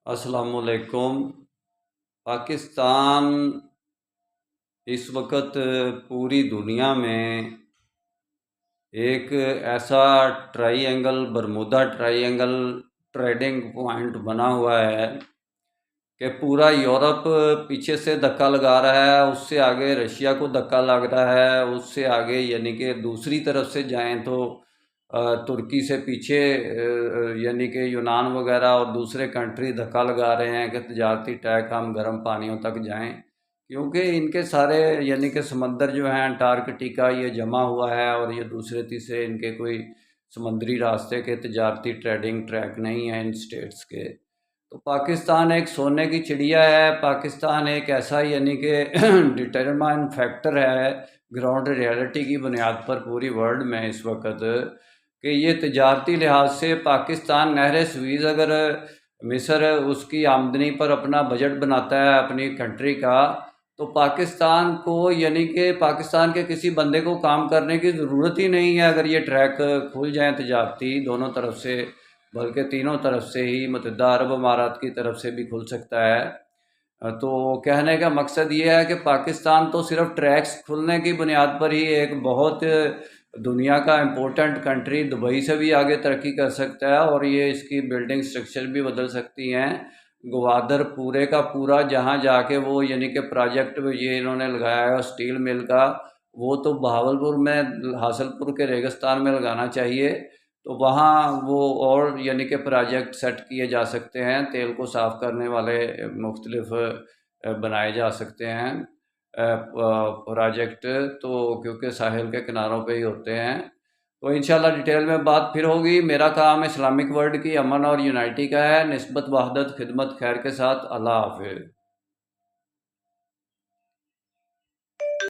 السلام علیکم۔ پاکستان اس وقت پوری دنیا میں ایک ایسا try angle, Bermuda try angle trading point بنا ہوا ہے کہ پورا یورپ پیچھے سے دھکا لگا رہا ہے، اس سے آگے رشیا کو دھکا لگ رہا ہے، اس سے آگے یعنی کہ دوسری طرف سے جائیں تو ترکی سے پیچھے یعنی کہ یونان وغیرہ اور دوسرے کنٹری دھکا لگا رہے ہیں کہ تجارتی ٹریک ہم گرم پانیوں تک جائیں، کیونکہ ان کے سارے یعنی کہ سمندر جو ہیں انٹارکٹیکا یہ جمع ہوا ہے، اور یہ دوسرے تیسرے ان کے کوئی سمندری راستے کے تجارتی ٹریڈنگ ٹریک نہیں ہیں ان سٹیٹس کے۔ تو پاکستان ایک سونے کی چڑیا ہے، پاکستان ایک ایسا یعنی کہ ڈٹرمائن فیکٹر ہے گراؤنڈ ریالٹی کی بنیاد پر پوری ورلڈ میں اس وقت، کہ یہ تجارتی لحاظ سے پاکستان نہر سویز اگر مصر اس کی آمدنی پر اپنا بجٹ بناتا ہے اپنی کنٹری کا، تو پاکستان کو یعنی کہ پاکستان کے کسی بندے کو کام کرنے کی ضرورت ہی نہیں ہے اگر یہ ٹریک کھل جائیں تجارتی دونوں طرف سے، بلکہ تینوں طرف سے ہی، متحدہ عرب امارات کی طرف سے بھی کھل سکتا ہے۔ تو کہنے کا مقصد یہ ہے کہ پاکستان تو صرف ٹریکس کھلنے کی بنیاد پر ہی ایک بہت دنیا کا امپورٹنٹ کنٹری دبئی سے بھی آگے ترقی کر سکتا ہے، اور یہ اس کی بلڈنگ سٹرکچر بھی بدل سکتی ہیں۔ گوادر پورے کا پورا جہاں جا کے وہ یعنی کہ پروجیکٹ یہ انہوں نے لگایا ہے اسٹیل مل کا، وہ تو بہاولپور میں حاصل پور کے ریگستان میں لگانا چاہیے، تو وہاں وہ اور یعنی کہ پروجیکٹ سیٹ کیے جا سکتے ہیں، تیل کو صاف کرنے والے مختلف بنائے جا سکتے ہیں پروجیکٹ، تو کیونکہ ساحل کے کناروں پہ ہی ہوتے ہیں۔ تو انشاءاللہ ڈیٹیل میں بات پھر ہوگی۔ میرا کام اسلامک ورلڈ کی امن اور یونائٹی کا ہے، نسبت وحدت خدمت خیر کے ساتھ۔ اللہ حافظ۔